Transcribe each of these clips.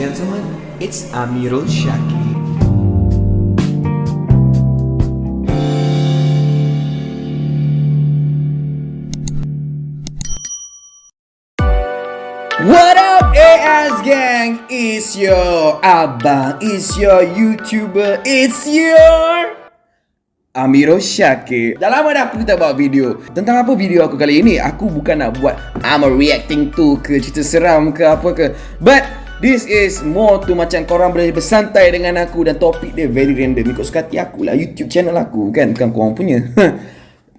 gentlemen, it's Amirul Shaki. What up AS gang? It's your abang, it's your YouTuber, it's your Amirul Shaki. Dah lama dah aku tak buat video. Tentang apa video aku kali ini? Aku bukan nak buat I'm reacting to ke cerita seram ke apa ke, but this is more to macam korang boleh bersantai dengan aku dan topik dia very random. Ikut suka hati aku lah, YouTube channel aku kan, bukan korang punya.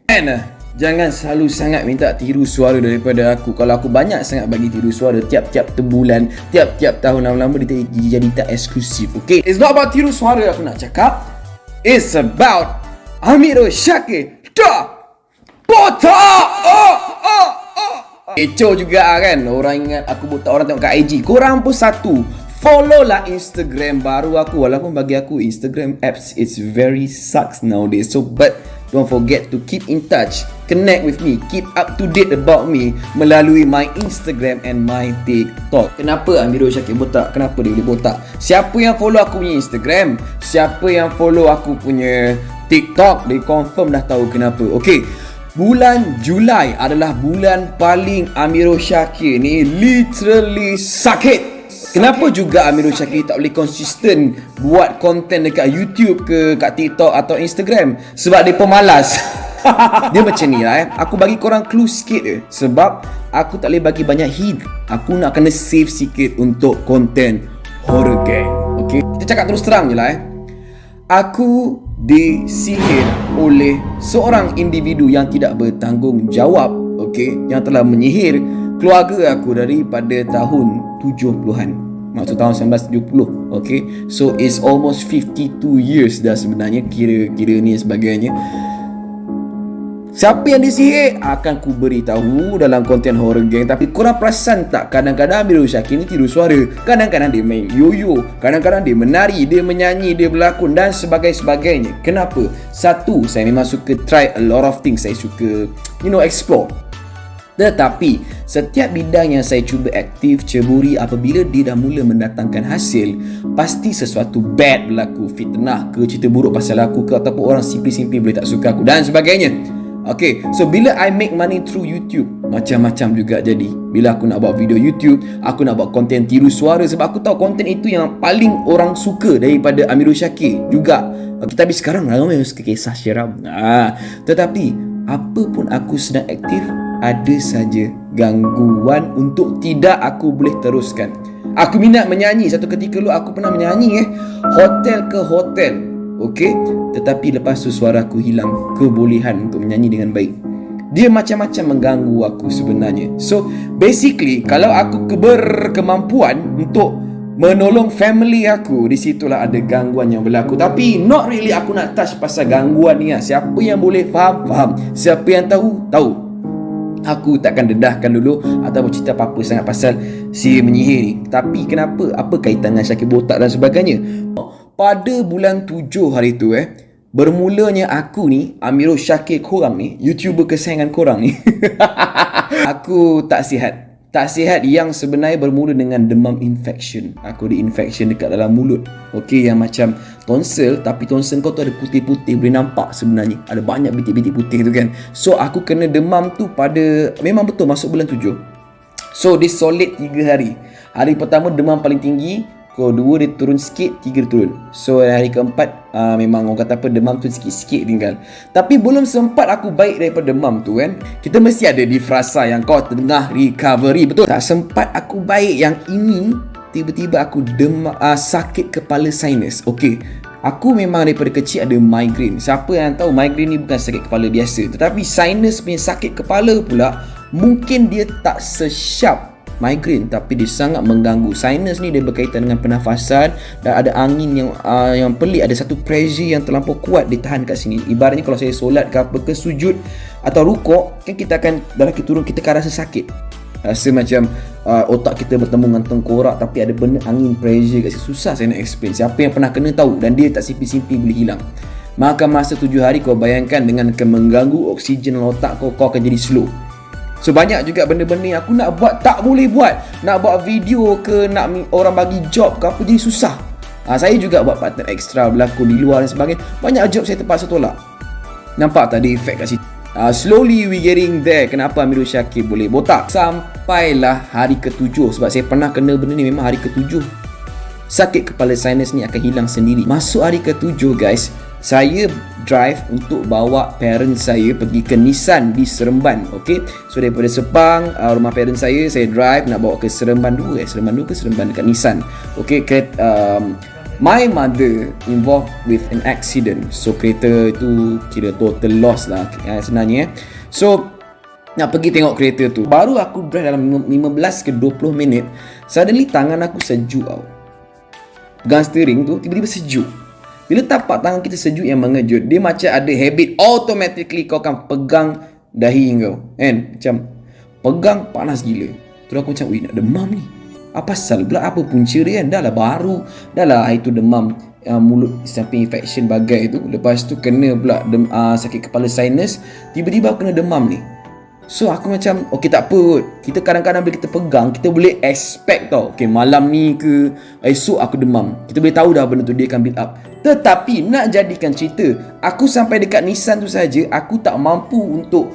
And jangan selalu sangat minta tiru suara daripada aku. Kalau aku banyak sangat bagi tiru suara tiap-tiap bulan, tiap-tiap tahun, lama-lama dia jadi tak eksklusif. Okay, it's not about tiru suara aku nak cakap. It's about Amirul Shaki. Botak. Kecoh juga kan. Orang ingat aku botak, orang tengok kat IG. Korang pun satu, follow lah Instagram baru aku. Walaupun bagi aku Instagram apps it's very sucks nowadays. So but don't forget to keep in touch, connect with me, keep up to date about me melalui my Instagram and my TikTok. Kenapa Amirul Shaki botak? Kenapa dia boleh botak? Siapa yang follow aku punya Instagram, siapa yang follow aku punya TikTok, dia confirm dah tahu kenapa. Okay, bulan Julai adalah bulan paling Amirul Shaki ni literally sakit. Kenapa juga Amirul Shaki tak boleh konsisten buat konten dekat YouTube ke, kat TikTok atau Instagram? Sebab dia pemalas. Dia macam ni lah Aku bagi korang clue sikit je. Sebab aku tak boleh bagi banyak hint. Aku nak kena save sikit untuk konten horror gang. Okay, kita cakap terus terang je lah Aku disihir oleh seorang individu yang tidak bertanggungjawab, okay, yang telah menyihir keluarga aku daripada tahun 70-an. Maksud tahun 1970. Okay, so it's almost 52 years dah sebenarnya, kira-kira ni sebagainya. Siapa yang disihir akan ku beritahu dalam konten horror gang. Tapi korang perasan tak, kadang-kadang Amirul Shaki ni tiru suara, kadang-kadang dia main yoyo, kadang-kadang dia menari, dia menyanyi, dia berlakon dan sebagainya. Kenapa? Satu, saya memang suka try a lot of things. Saya suka explore. Tetapi setiap bidang yang saya cuba aktif, ceburi, apabila dia dah mula mendatangkan hasil, pasti sesuatu bad berlaku. Fitnah ke, cerita buruk pasal aku ke, ataupun orang simply boleh tak suka aku dan sebagainya. Okay, so bila I make money through YouTube, macam-macam juga jadi. Bila aku nak buat video YouTube, aku nak buat konten tiru suara, sebab aku tahu konten itu yang paling orang suka daripada Amirul Shaki juga. Okay, tapi sekarang ramai yang suka kisah seram. Tetapi apa pun aku sedang aktif, ada saja gangguan untuk tidak aku boleh teruskan. Aku minat menyanyi. Satu ketika dulu aku pernah menyanyi hotel ke hotel. Okey, tetapi lepas tu suara aku hilang kebolehan untuk menyanyi dengan baik. Dia macam-macam mengganggu aku sebenarnya. So basically, kalau aku berkemampuan untuk menolong family aku, di situlah ada gangguan yang berlaku. Tapi not really aku nak touch pasal gangguan ni. Siapa yang boleh faham. Siapa yang tahu. Aku takkan dedahkan dulu ataupun cerita apa-apa sangat pasal si menyihir ni. Tapi kenapa? Apa kaitan dengan Shaki botak dan sebagainya? Pada bulan 7 hari tu bermulanya aku ni, Amirul Shaki korang ni, YouTuber kesayangan korang ni. Aku tak sihat. Tak sihat yang sebenarnya bermula dengan demam infection. Aku ada infection dekat dalam mulut. Okey, yang macam tonsil, tapi tonsil kau tu ada putih-putih, boleh nampak sebenarnya. Ada banyak bintik-bintik putih tu kan. So aku kena demam tu pada, memang betul masuk bulan 7. So dia solid 3 hari. Hari pertama demam paling tinggi, kedua dia turun sikit, 3 dia turun. So hari keempat memang orang kata apa, demam tu sikit-sikit tinggal. Tapi belum sempat aku baik daripada demam tu kan, kita mesti ada di frasa yang kau tengah recovery, betul? Tak sempat aku baik yang ini, tiba-tiba aku sakit kepala sinus. Okey, aku memang daripada kecil ada migraine. Siapa yang tahu migraine ni bukan sakit kepala biasa, tetapi sinus punya sakit kepala pula, mungkin dia tak se-sharp migraine, tapi dia sangat mengganggu. Sinus ni dia berkaitan dengan pernafasan dan ada angin yang pelik, ada satu pressure yang terlampau kuat ditahan kat sini. Ibaratnya kalau saya solat ke apa ke, sujud atau rukuk kan, kita akan darah kita turun, kita akan rasa sakit. Rasa macam otak kita bertemu dengan tengkorak, tapi ada benda angin pressure kat sini. Susah saya nak explain. Siapa yang pernah kena tahu, dan dia tak simpi-simpi boleh hilang. Maka masa 7 hari kau bayangkan dengan akan mengganggu oksigen otak kau akan jadi slow. So banyak juga benda-benda yang aku nak buat tak boleh buat. Nak buat video ke, nak orang bagi job ke apa, jadi susah. Saya juga buat partner ekstra, berlakon di luar dan sebagainya. Banyak job saya terpaksa tolak. Nampak tak ada efek kat situ? Slowly we getting there. Kenapa Amirul Syakir boleh botak? Sampailah hari ke-7. Sebab saya pernah kena benda ni memang hari ke-7. Sakit kepala sinus ni akan hilang sendiri. Masuk hari ke-7 guys, saya drive untuk bawa parents saya pergi ke Nissan di Seremban. Okay, so daripada Sepang, rumah parents saya drive nak bawa ke Seremban 2 Seremban 2 ke Seremban dekat Nissan. Okay, my mother involved with an accident. So kereta tu kira total loss lah sebenarnya. So nak pergi tengok kereta tu, baru aku drive dalam 15 ke 20 minit, suddenly tangan aku sejuk tau. Pegang steering tu tiba-tiba sejuk. Bila tapak tangan kita sejuk yang mengejut, dia macam ada habit automatically kau akan pegang dahi kau, kan? Macam pegang panas gila. Terus aku macam, nak demam ni. Apa pasal pula, apa punca dia kan? Dah lah baru, dah lah itu demam mulut sampai infection bagai tu. Lepas tu kena pula sakit kepala sinus, tiba-tiba aku kena demam ni. So aku macam, okay tak apa kot. Kita kadang-kadang bila kita pegang, kita boleh expect tau, okay malam ni ke esok aku demam. Kita boleh tahu dah benda tu dia akan build up. Tetapi nak jadikan cerita, aku sampai dekat Nissan tu saja, aku tak mampu untuk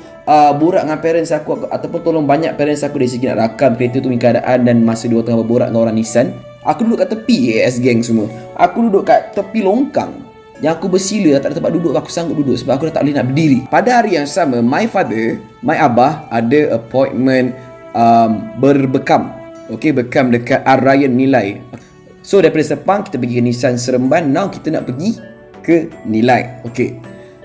borak dengan parents aku ataupun tolong banyak parents aku dari segi nak rakam kereta tu punya keadaan. Dan masa dia tengah berborak dengan orang Nissan, aku duduk kat tepi AS gang semua. Aku duduk kat tepi longkang yang aku bersila, tak ada tempat duduk, aku sanggup duduk sebab aku dah tak boleh nak berdiri. Pada hari yang sama, my abah ada appointment berbekam. Okay, bekam dekat Ryan Nilai. So daripada Sepang kita pergi ke Nissan Seremban. Now kita nak pergi ke Nilai. Okay,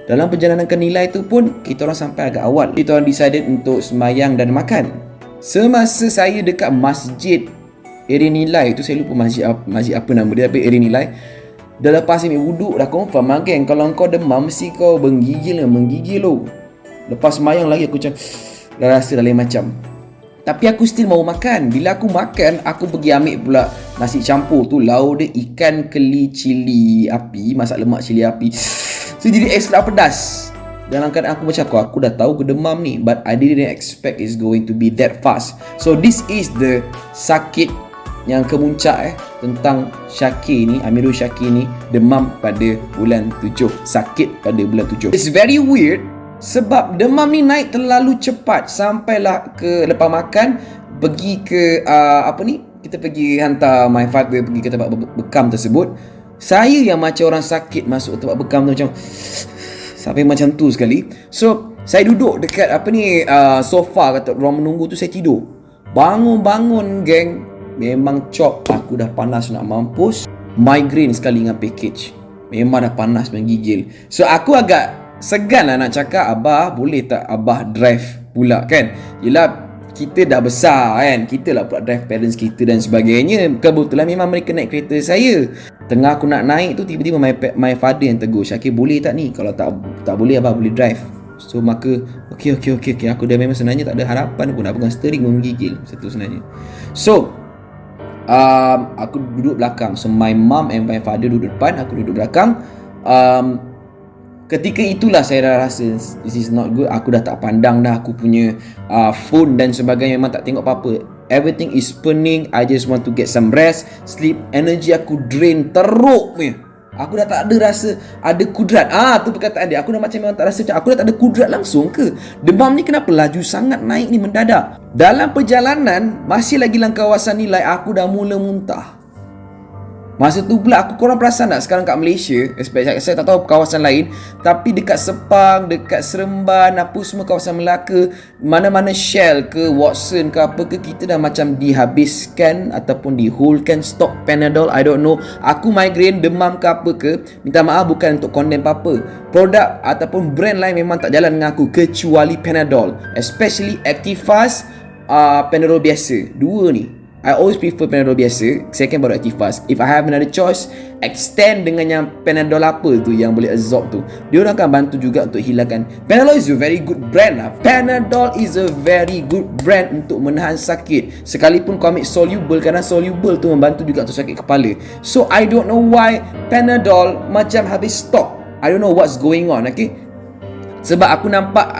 dalam perjalanan ke Nilai tu pun kita orang sampai agak awal. Kita orang decided untuk sembahyang dan makan. Semasa saya dekat masjid area Nilai tu, saya lupa masjid apa nama dia, tapi area Nilai, dah lepas ni wuduk dah confirm geng. Kalau kau demam mesti kau menggigil lo. Lepas semayang lagi aku macam dah rasa dah lain macam. Tapi aku still mau makan. Bila aku makan, aku pergi ambil pula nasi campur tu. Lauk dia ikan keli cili api, masak lemak cili api. So jadi extra pedas. Dalam keadaan aku macam aku dah tahu aku demam ni, but I didn't expect it's going to be that fast. So this is the sakit yang kemuncak tentang Syakir ni, Amirul Syakir ni demam pada bulan 7. Sakit pada bulan 7. It's very weird sebab demam ni naik terlalu cepat. Sampailah ke lepas makan pergi ke kita pergi hantar my father pergi ke tempat bekam tersebut. Saya yang macam orang sakit masuk tempat bekam tu macam sampai macam tu sekali. So saya duduk dekat sofa kat ruang menunggu tu, saya tidur. Bangun-bangun geng, memang chop. Aku dah panas nak mampus. Migraine sekali dengan package. Memang dah panas menggigil. So aku agak segan lah nak cakap, abah boleh tak abah drive pula kan. Yelah kita dah besar kan, kita lah pula drive parents kita dan sebagainya. Kebetulan memang mereka naik kereta saya. Tengah aku nak naik tu, tiba-tiba my father yang tegur, Syakir boleh tak ni? Kalau tak boleh abah boleh drive. So maka okay. Aku dah memang sebenarnya tak ada harapan pun nak pegang steering menggigil. Satu sebenarnya. So aku duduk belakang. So my mom and my father duduk depan, aku duduk belakang. Ketika itulah saya dah rasa this is not good. Aku dah tak pandang dah aku punya phone dan sebagainya. Memang tak tengok apa-apa. Everything is pening. I just want to get some rest, sleep. Energy aku drain teruk punya. Aku dah tak ada rasa ada kudrat. Tu perkataan dia. Aku dah macam memang tak rasa macam aku dah tak ada kudrat langsung ke. Demam ni kenapa laju sangat naik ni mendadak. Dalam perjalanan, masih lagi dalam kawasan Nilai, aku dah mula muntah. Masa tu pula aku, korang perasan tak sekarang kat Malaysia, saya tak tahu kawasan lain, tapi dekat Sepang, dekat Seremban, apa semua kawasan Melaka, mana-mana Shell ke Watson ke apa ke, kita dah macam dihabiskan ataupun diholkan stok Panadol. I don't know. Aku migraine, demam ke apa ke, minta maaf bukan untuk condemn apa-apa. Produk ataupun brand lain memang tak jalan dengan aku kecuali Panadol, especially Activas, Panadol biasa. Dua ni I always prefer Panadol biasa, second baru Activas. If I have another choice, extend dengan yang Panadol apa tu yang boleh absorb tu. Dia orang akan bantu juga untuk hilangkan. Panadol is a very good brand lah. Panadol is a very good brand untuk menahan sakit. Sekalipun kau ambil soluble, kerana soluble tu membantu juga untuk sakit kepala. So I don't know why Panadol macam habis stok. I don't know what's going on, okay? Sebab aku nampak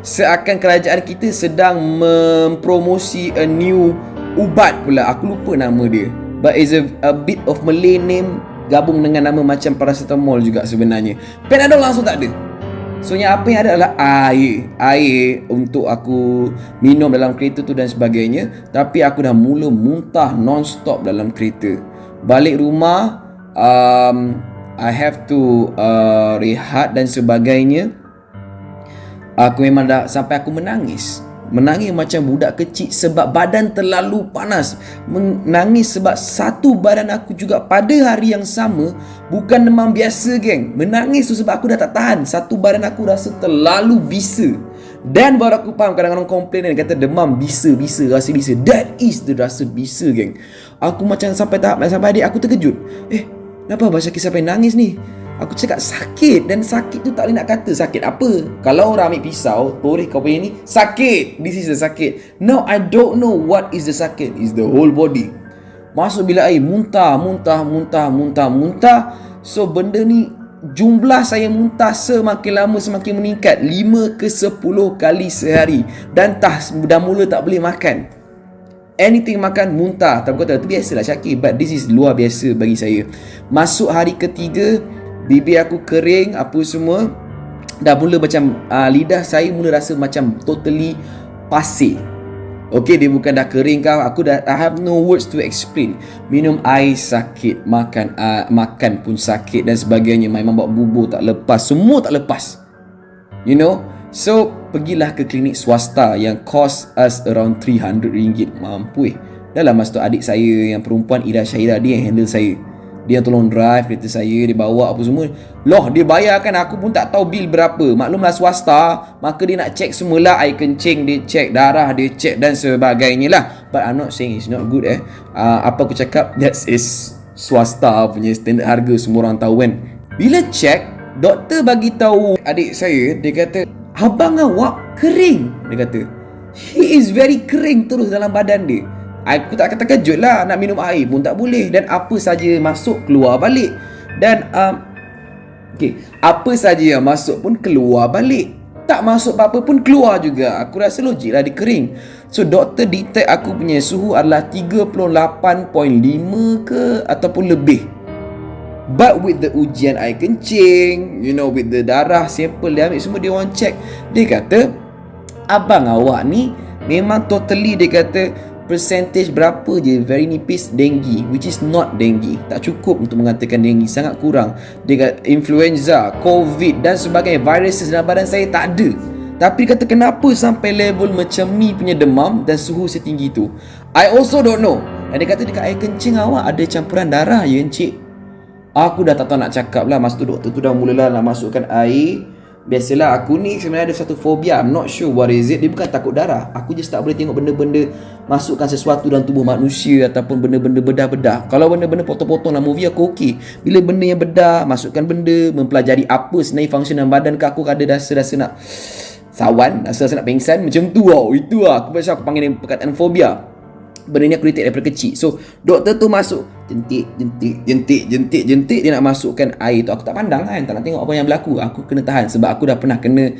seakan kerajaan kita sedang mempromosi a new ubat pula. Aku lupa nama dia, but it's a bit of Malay name, gabung dengan nama macam paracetamol juga sebenarnya. Panadol langsung tak ada. So yang apa yang ada adalah air untuk aku minum dalam kereta tu dan sebagainya. Tapi aku dah mula muntah non-stop dalam kereta. Balik rumah, I have to rehat dan sebagainya. Aku memang dah sampai aku menangis macam budak kecil sebab badan terlalu panas. Menangis sebab satu badan aku juga pada hari yang sama bukan demam biasa, geng. Menangis tu sebab aku dah tak tahan. Satu badan aku rasa terlalu bisa. Dan baru aku faham, kadang-kadang komplain dan kata demam bisa, rasa bisa. That is the rasa bisa, geng. Aku macam sampai adik aku terkejut. Kenapa Abang Syakir sampai nangis ni? Aku cakap sakit, dan sakit tu tak boleh nak kata sakit apa. Kalau orang ambil pisau, toreh kau punya ni, sakit. This is the sakit. Now I don't know what is the sakit. Is the whole body. Masuk bilik air, muntah. So benda ni, jumlah saya muntah semakin lama semakin meningkat. 5 ke 10 kali sehari. Dan dah mula tak boleh makan. Anything makan, muntah. Tak kata, tu biasalah Syakir, but this is luar biasa bagi saya. Masuk hari ketiga, bibir aku kering, apa semua. Dah mula macam lidah saya mula rasa macam totally pasir. Okay, dia bukan dah kering kau. I have no words to explain. Minum air sakit, makan pun sakit dan sebagainya. Memang bawa bubur tak lepas, semua tak lepas. You know. So pergilah ke klinik swasta yang cost us around RM300. Mampu Dalam masa tu adik saya yang perempuan, Ida Syahira, dia yang handle saya. Dia tolong drive kereta saya, dia bawa apa semua. Loh, dia bayarkan, aku pun tak tahu bil berapa. Maklumlah swasta, maka dia nak check semualah. Air kencing dia check, darah dia check dan sebagainya lah. But I'm not saying it's not good Apa aku cakap, that is swasta punya standard harga, semua orang tahu kan. Bila check, doktor bagi tahu adik saya, dia kata, abang awak kering. Dia kata, he is very kering terus dalam badan dia. Aku tak terkejut lah, nak minum air pun tak boleh. Dan apa saja masuk, keluar balik. Dan apa saja yang masuk pun keluar balik. Tak masuk apa-apa pun keluar juga. Aku rasa logik lah dia kering. So doktor detect aku punya suhu adalah 38.5 ke ataupun lebih. But with the ujian air kencing, you know, with the darah sampel dia ambil semua, dia orang check. Dia kata, abang awak ni memang totally, dia kata, percentage berapa je very nipis dengue, which is not dengue. Tak cukup untuk mengatakan dengue, sangat kurang. Dia kata influenza, covid dan sebagainya, virus dalam badan saya tak ada. Tapi dia kata kenapa sampai level macam ni punya demam dan suhu setinggi tu, I also don't know. Dan dia kata dekat air kencing awak ada campuran darah ya encik. Aku dah tak tahu nak cakap lah. Masa tu doktor tu dah mulalah nak masukkan air. Biasalah aku ni sebenarnya ada satu fobia, I'm not sure what is it. Dia bukan takut darah, aku just tak boleh tengok benda-benda masukkan sesuatu dalam tubuh manusia ataupun benda-benda bedah-bedah. Kalau benda-benda potong-potong dalam movie aku okey. Bila benda yang bedah, masukkan benda, mempelajari apa sebenarnya function dalam badan ke, aku ada rasa nak sawan, rasa nak pengsan macam tu tau. Itu lah aku pasal aku panggil perkataan fobia. Benda ni aku detect daripada kecil. So doktor tu masuk, jentik, dia nak masukkan air tu. Aku tak pandang kan, tak nak tengok apa yang berlaku. Aku kena tahan sebab aku dah pernah kena.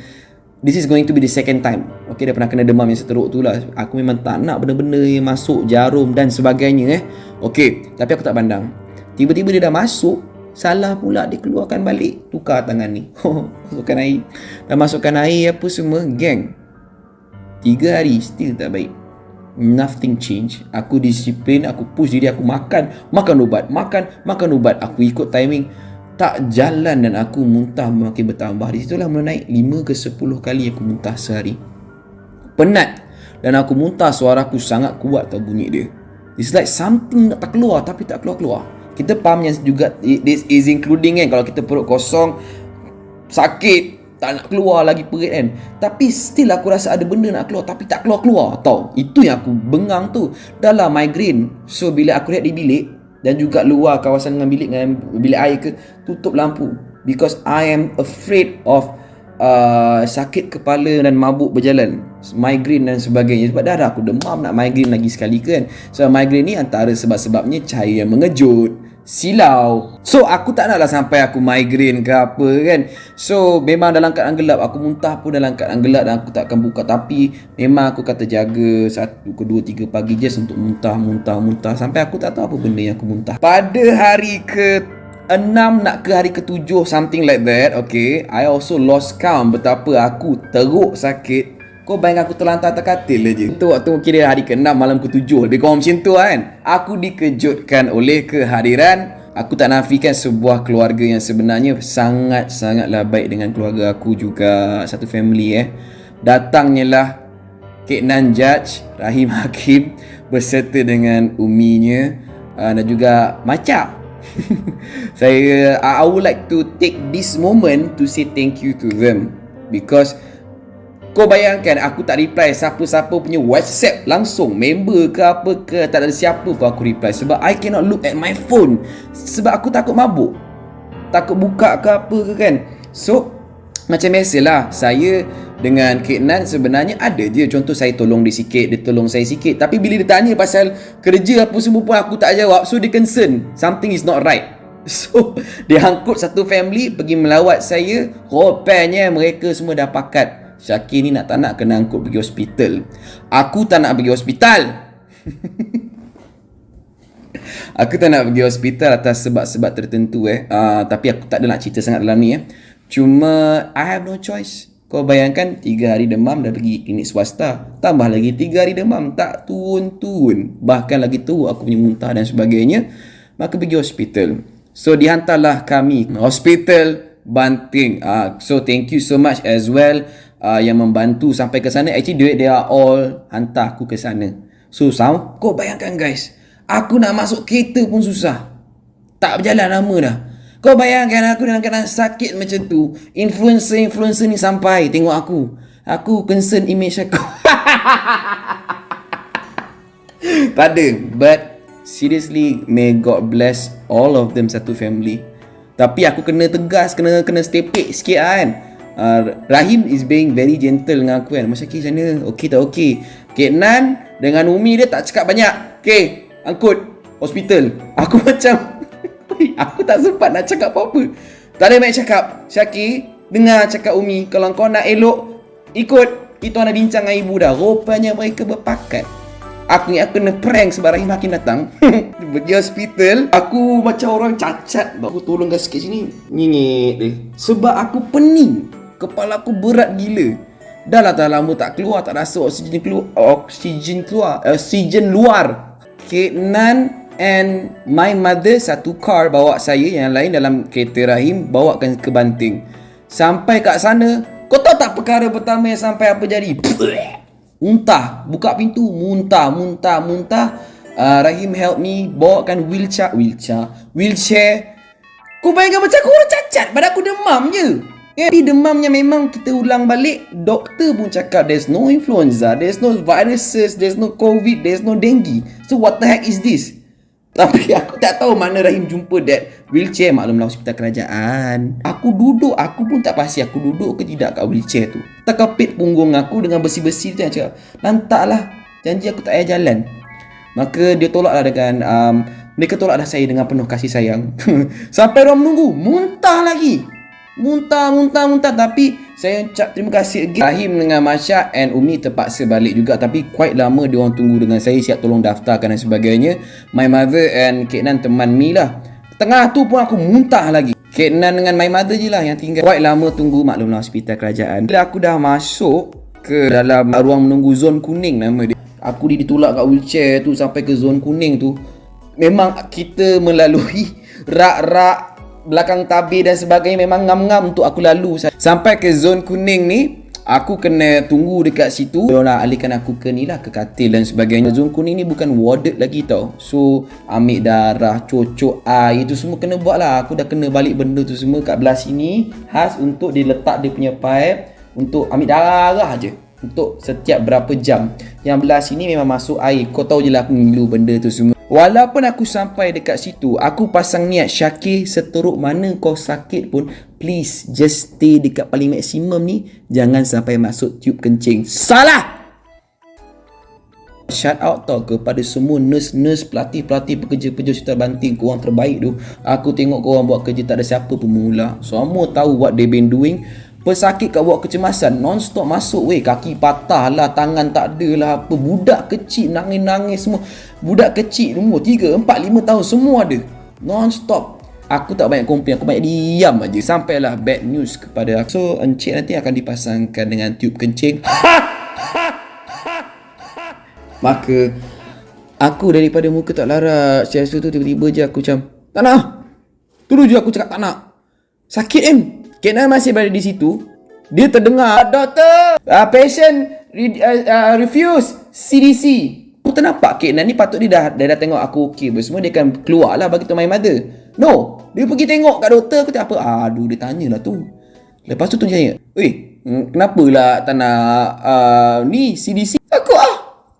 This is going to be the second time. Okay, dah pernah kena demam yang seteruk tu lah. Aku memang tak nak benda-benda yang masuk, jarum dan sebagainya Okay, tapi aku tak pandang. Tiba-tiba dia dah masuk, salah pula dia keluarkan balik. Tukar tangan ni, masukkan air. Dah masukkan air apa semua, geng, 3 hari still tak baik. Nothing change. Aku disiplin, aku push diri aku makan ubat, makan ubat. Aku ikut timing, tak jalan dan aku muntah makin bertambah. Di situlah mula naik 5 ke 10 kali aku muntah sehari. Penat. Dan aku muntah, suaraku sangat kuat tau bunyi dia. It's like something nak tak keluar tapi tak keluar-keluar. Kita fahamnya juga, this is including kan, kalau kita perut kosong, sakit, tak nak keluar lagi perut kan. Tapi still aku rasa ada benda nak keluar tapi tak keluar-keluar tau. Itu yang aku bengang tu. Dalam migraine. So bila aku lihat di bilik dan juga luar kawasan dengan bilik air ke, tutup lampu. Because I am afraid of sakit kepala dan mabuk berjalan, migraine dan sebagainya. Sebab dah aku demam, nak migraine lagi sekali kan. So migraine ni antara sebab-sebabnya cahaya yang mengejut, silau. So aku tak naklah sampai aku migraine ke apa kan. So memang dalam keadaan gelap, aku muntah pun dalam keadaan gelap dan aku tak akan buka. Tapi memang aku kata jaga 1 ke 2 3 pagi just untuk muntah sampai aku tak tahu apa benda yang aku muntah. Pada hari ke 6 nak ke hari ke-7 something like that, okay, I also lost count betapa aku teruk sakit. Kau bayangkan aku terlantar atas katil je. Itu waktu kira hari ke-6 malam ke-7, lebih kurang macam tu kan. Aku dikejutkan oleh kehadiran, aku tak nafikan, sebuah keluarga yang sebenarnya sangat-sangatlah baik dengan keluarga aku juga, satu family Datangnya lah Kek Nan Judge, Rahim Hakim berserta dengan uminya dan juga Maca. I would like to take this moment to say thank you to them, because kau bayangkan aku tak reply siapa-siapa punya WhatsApp langsung, member ke apa ke, tak ada siapa pun aku reply sebab I cannot look at my phone sebab aku takut mabuk, takut buka ke apa ke kan. So macam biasalah, saya dengan Kek Nan sebenarnya ada je, contoh saya tolong dia sikit, dia tolong saya sikit, tapi bila dia tanya pasal kerja apa semua pun aku tak jawab. So dia concern something is not right. So dia angkut satu family pergi melawat saya. Rupanya mereka semua dah pakat Syakir ni nak tak nak kena angkut pergi hospital. Aku tak nak pergi hospital. Aku tak nak pergi hospital atas sebab-sebab tertentu tapi aku tak ada nak cerita sangat dalam ni Cuma I have no choice. Kau bayangkan 3 hari demam dah pergi klinik swasta, tambah lagi 3 hari demam tak turun-turun, bahkan lagi teruk aku punya muntah dan sebagainya, maka pergi hospital. So dihantarlah kami hospital Banting. So thank you so much as well yang membantu sampai ke sana. Actually they are all hantar aku ke sana. So kau bayangkan guys, aku nak masuk kereta pun susah, tak berjalan lama dah. Kau bayangkan aku dalam keadaan sakit macam tu, influencer ni sampai tengok aku concern image aku. Tak ada. But seriously, may God bless all of them, satu family. Tapi aku kena tegas, kena stepek sikit kan. Rahim is being very gentle dengan aku kan. Macam macam mana? Okey tak okey? Kek Nan dengan Umi dia tak cakap banyak. Okay, angkut hospital. Aku macam aku tak sempat nak cakap apa-apa. Tak ada banyak cakap. Syakir, dengar cakap Umi, kalau kau nak elok, ikut. Kita nak bincang dengan ibu dah. Rupanya mereka berpakat. Aku kena prank sebab Rahim Hakim datang. Pergi hospital, aku macam orang cacat. Aku tolongkan sikit sini, nyingit dia. Sebab aku pening, kepala aku berat gila. Dah lah tak lama tak keluar, tak rasa oksigen luar. Kek Nan and my mother satu car bawa saya, yang lain dalam kereta Rahim bawakan ke Banting. Sampai kat sana, kau tahu tak perkara pertama yang sampai apa jadi? Muntah. Buka pintu, muntah. Rahim help me bawakan wheelchair. Kau bayangkan macam aku orang cacat, pada aku demam je. Tapi demamnya memang kita ulang balik, doktor pun cakap there's no influenza, there's no viruses, there's no COVID, there's no dengue. So what the heck is this? Tapi aku tak tahu mana Rahim jumpa that wheelchair. Maklumlah hospital kerajaan. Aku duduk, aku pun tak pasti aku duduk ke tidak kat wheelchair tu. Terkepit punggung aku dengan besi-besi tu, yang cakap, lantaklah, janji aku tak payah jalan. Maka dia tolaklah dengan mereka tolaklah saya dengan penuh kasih sayang. Sampai orang menunggu, muntah lagi. Muntah. Tapi saya ucap terima kasih again. Rahim dengan Masya and Umi terpaksa balik juga, tapi quite lama dia orang tunggu dengan saya, siap tolong daftarkan dan sebagainya. My mother and Kek Nan teman Mi lah. Tengah tu pun aku muntah lagi. Kek Nan dengan my mother je lah yang tinggal. Quite lama tunggu, maklumlah hospital kerajaan. Bila aku dah masuk ke dalam ruang menunggu, zon kuning nama dia, aku ditolak kat wheelchair tu sampai ke zon kuning tu. Memang kita melalui rak-rak belakang tabir dan sebagainya, memang ngam-ngam untuk aku lalu. Sampai ke zon kuning ni, aku kena tunggu dekat situ. Dia nak alihkan aku ke ni lah, ke katil dan sebagainya. Zon kuning ni bukan warded lagi tau. So ambil darah, cocok air, itu semua kena buat lah. Aku dah kena balik benda tu semua. Kat belah sini khas untuk diletak dia punya pipe untuk ambil darah je, untuk setiap berapa jam. Yang belah sini memang masuk air. Kau tahu je lah aku ngilu benda tu semua. Walaupun aku sampai dekat situ, aku pasang niat, Syakir, seteruk mana kau sakit pun, please just stay dekat paling maksimum ni, jangan sampai masuk tube kencing. Salah! shout out tau kepada semua nurse-nurse, pelatih-pelatih, pekerja-pekerja hospital Banting. Korang terbaik tu. Aku tengok korang buat kerja tak ada siapa pun mengular. Semua tahu what they been doing. Pesakit kat bawah kecemasan non-stop masuk weh. Kaki patah lah, tangan tak ada lah apa. Budak kecil nangis-nangis semua. Budak kecil umur 3, 4, 5 tahun semua ada. Non-stop. Aku tak banyak komplain, aku banyak diam aja. Sampailah bad news kepada aku. So encik nanti akan dipasangkan dengan tube kencing. Maka aku daripada muka tak larat siasa tu, tiba-tiba je aku macam tak nak. Terus je aku cakap tak nak. Sakit Kenan masih berada di situ. Dia terdengar, doktor, patient refuse CDC. Aku ternampak Kenan ni patut dia dah tengok aku okey semua, dia akan keluar lah bagi tu my mother. No, dia pergi tengok kat doktor. Aku cakap apa? Aduh, dia tanyalah tu. Lepas tu tanya, kenapa lah tak nak ni CDC? Aku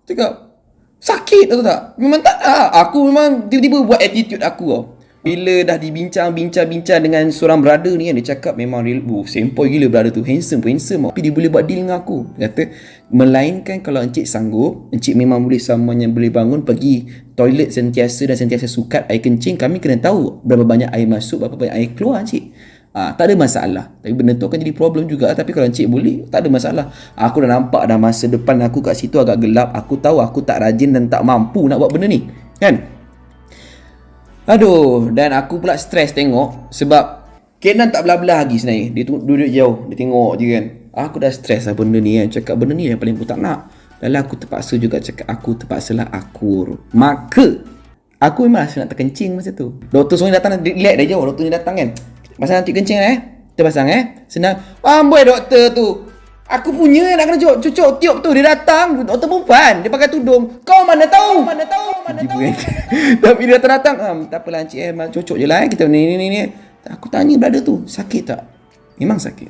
cakap sakit tahu tak? Memang tak aku memang tiba-tiba buat attitude aku tau. Bila dah dibincang-bincang dengan seorang brother ni kan, dia cakap memang sempoi gila brother tu, handsome. Tapi dia boleh buat deal dengan aku. Dia kata melainkan kalau encik sanggup, encik memang boleh semuanya boleh bangun pergi toilet sentiasa sukat air kencing, kami kena tahu berapa banyak air masuk, berapa banyak air keluar encik. Tak ada masalah. Tapi benda tu akan jadi problem juga. Tapi kalau encik boleh, tak ada masalah. Aku dah nampak dah masa depan aku kat situ agak gelap. Aku tahu aku tak rajin dan tak mampu nak buat benda ni, kan? Aduh, dan aku pula stres tengok sebab Kenan tak belah-belah lagi sebenarnya. Dia duduk jauh, dia tengok je kan. Aku dah stres lah benda ni kan. Cakap benda ni yang paling aku tak nak. Dan aku terpaksa juga cakap aku terpaksalah akur. Maka aku memang rasa nak terkencing masa tu. Doktor seorang datang, relax dah jauh. Doktor ni datang kan, pasang nanti kencing kita pasang senang. Amboi doktor tu, aku punya nak kena cucuk tiup tu. Dia datang, doktor perempuan, dia pakai tudung. Kau mana tahu Tapi dia datang tak apalah encik cucuk je lah kita ni. Aku tanya brother tu, sakit tak? Memang sakit.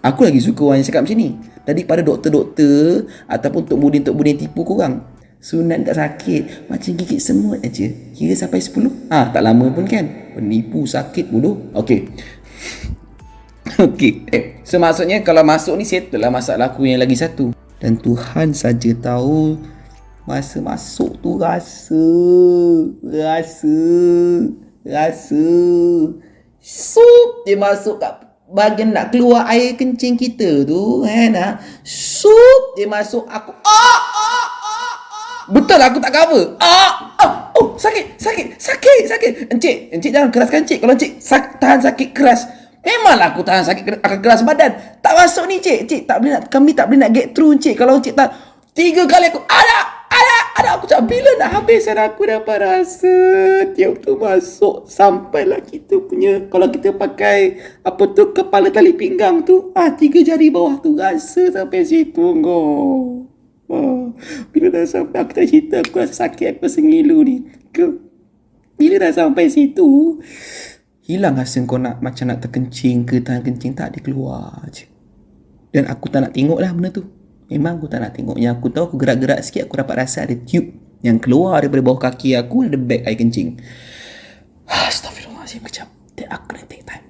Aku lagi suka orang yang cakap macam ni daripada doktor-doktor ataupun tok budin tipu korang. Sunat tak sakit, macam gigit semut aja. Kira sampai 10. Tak lama pun kan. Penipu sakit bodoh. Okey. So maksudnya kalau masuk ni settle lah masalah aku yang lagi satu. Dan Tuhan saja tahu masa masuk tu rasa sup dia masuk kat bahagian nak keluar air kencing kita tu sup dia masuk aku betul aku tak cover. Sakit. Encik jangan keraskan encik. Kalau encik tahan sakit keras, memanglah aku tahan sakit akan keras badan. Tak masuk ni encik tak boleh nak, kami tak boleh nak get through encik. Kalau encik tak 3 kali aku ada aku cakap bila nak habis dan aku dapat rasa tiup tu masuk sampailah kita punya, kalau kita pakai apa tu kepala tali pinggang tu 3 jari bawah tu rasa sampai situ bila dah sampai aku tak cerita aku rasa sakit aku sengilu ni bila dah sampai situ hilang rasa kau nak macam nak terkencing ke tahan kencing, tak ada keluar je. Dan aku tak nak tengok lah benda tu. Memang aku tak nak tengok. Yang aku tahu aku gerak-gerak sikit aku dapat rasa ada tube yang keluar daripada bawah kaki aku, ada beg air kencing. Astaghfirullahaladzim, kejap. Aku kena take time.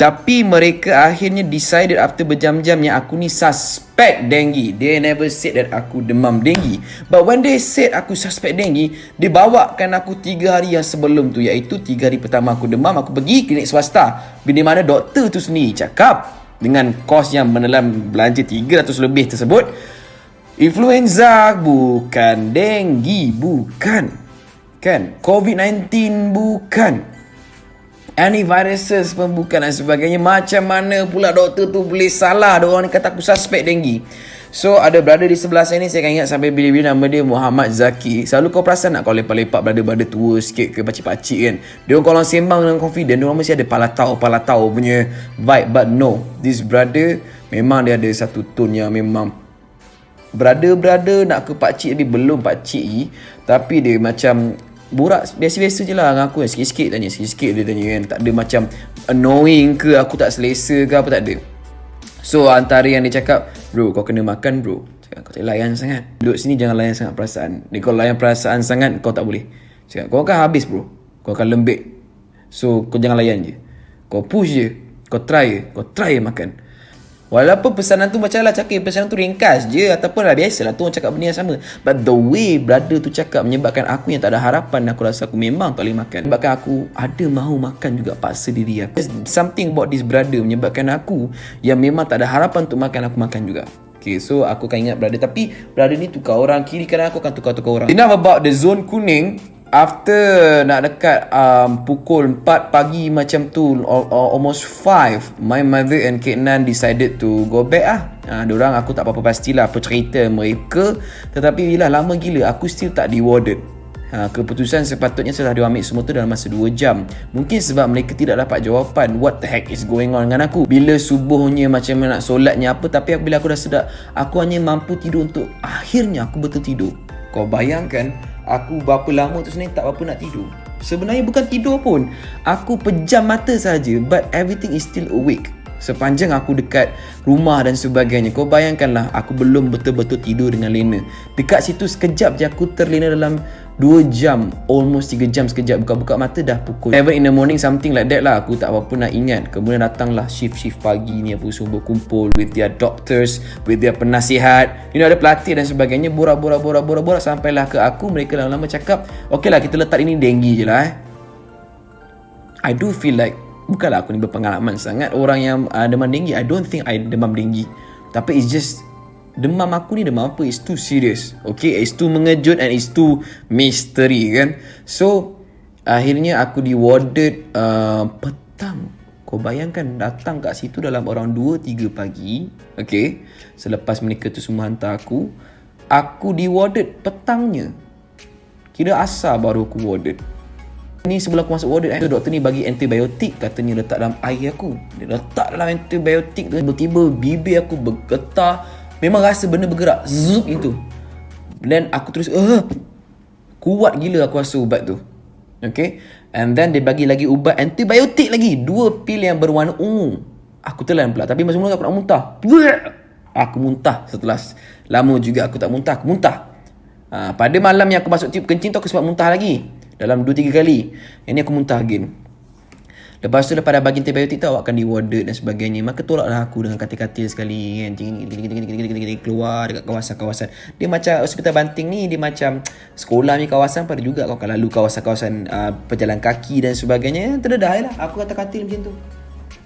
Tapi mereka akhirnya decided after berjam-jam yang aku ni suspect dengue. They never said that aku demam dengue. But when they said aku suspect dengue, dia bawakan aku 3 hari yang sebelum tu, iaitu 3 hari pertama aku demam, aku pergi klinik swasta. Di mana doktor tu sendiri cakap dengan kos yang menelan belanja 300 lebih tersebut, influenza bukan, dengue bukan, kan, COVID-19 bukan, antiviruses pun bukan dan sebagainya. Macam mana pula doktor tu boleh salah? Ada orang ni kata aku suspek dengue. So ada brother di sebelah saya ni, saya akan ingat sampai bila-bila, nama dia Muhammad Zaki. Selalu kau perasan tak kau lepak-lepak brother-brother tua sikit ke pakcik-pakcik kan, dia orang kalau sembang dengan confident, dia orang mesti ada palatau punya vibe. But no, this brother memang dia ada satu tone yang memang brother nak ke pakcik, tapi belum pakcik lagi. Tapi dia macam borak biasa-biasa je lah dengan aku. Sikit-sikit dia tanya kan. Tak ada macam annoying ke aku tak selesa ke apa, tak ada. So antara yang dia cakap, bro kau kena makan bro. Cakap, kau tak layan sangat. Duduk sini jangan layan sangat perasaan. Dia kalau layan perasaan sangat kau tak boleh. Cakap kau akan habis bro. Kau akan lembik. So kau jangan layan je. Kau push je. Kau try makan. Walaupun pesanan tu macam lah cakap pesanan tu ringkas je ataupun lah biasalah tu orang cakap benda yang sama. But the way brother tu cakap menyebabkan aku yang tak ada harapan, aku rasa aku memang tak boleh makan. Menyebabkan aku ada mahu makan juga, paksa diri aku. There's something about this brother menyebabkan aku yang memang tak ada harapan untuk makan, aku makan juga. Okay, so aku akan ingat brother. Tapi brother ni tukar orang, kiri kanan aku akan tukar-tukar orang. Enough about the zone kuning. After nak dekat pukul 4 pagi macam tu, almost 5, my mother and Kek Nan decided to go back lah. Diorang aku tak apa-apa pastilah apa cerita mereka. Tetapi bila lama gila aku still tak rewarded. Keputusan sepatutnya setelah dia ambil semua tu dalam masa 2 jam. Mungkin sebab mereka tidak dapat jawapan what the heck is going on dengan aku. Bila subuhnya macam mana nak solatnya apa, tapi bila aku dah sedar aku hanya mampu tidur untuk akhirnya aku betul tidur. Kau bayangkan aku berapa lama tu sebenarnya tak berapa nak tidur. Sebenarnya bukan tidur pun, aku pejam mata saja, but everything is still awake. Sepanjang aku dekat rumah dan sebagainya. Kau bayangkanlah aku belum betul-betul tidur dengan lena. Dekat situ sekejap je aku terlena dalam 2 jam, almost 3 jam sekejap. Buka-buka mata dah pukul 7 in the morning, something like that lah. Aku tak apa-apa nak ingat. Kemudian datanglah shift-shift pagi ni, apa semua berkumpul with their doctors, with their penasihat, you know, ada pelatih dan sebagainya. Borak sampailah ke aku. Mereka lama-lama cakap, okay lah kita letak ini denggi je lah I do feel like, bukanlah aku ni berpengalaman sangat orang yang demam denggi. I don't think I demam denggi. Tapi it's just demam aku ni demam apa? It's too serious. Okay, it's too mengejut and it's too mystery kan. So akhirnya aku di-warded petang. Kau bayangkan datang kat situ dalam orang 2-3 pagi. Okay, selepas mereka tu semua hantar aku di-warded petangnya. Kira asar baru aku warded. Ni sebelum aku masuk warded, doktor ni bagi antibiotik, katanya letak dalam air aku. Dia letak dalam antibiotik tu, tiba-tiba bibir aku bergetar. Memang rasa benda bergerak, zup itu. Dan aku terus kuat gila aku rasa ubat tu. Okay, and then dia bagi lagi ubat antibiotik lagi, 2 pil yang berwarna ungu. Aku telan pula, tapi masa mula aku nak muntah. Aku muntah setelah lama juga aku tak muntah, aku muntah. Pada malam yang aku masuk tiup kencing tu aku sempat muntah lagi dalam 2-3 kali. Yang ni aku muntah again. Lepas tu lepas dah bagi antibiotik tu, awak akan di-warded dan sebagainya. Maka tolaklah aku dengan katil-katil sekali kan. Keluar dekat kawasan-kawasan. Dia macam hospital Banting ni, dia macam sekolah ni kawasan. Pada juga kau akan lalu kawasan-kawasan pejalan kaki dan sebagainya. Terdedah lah aku kata katil macam tu.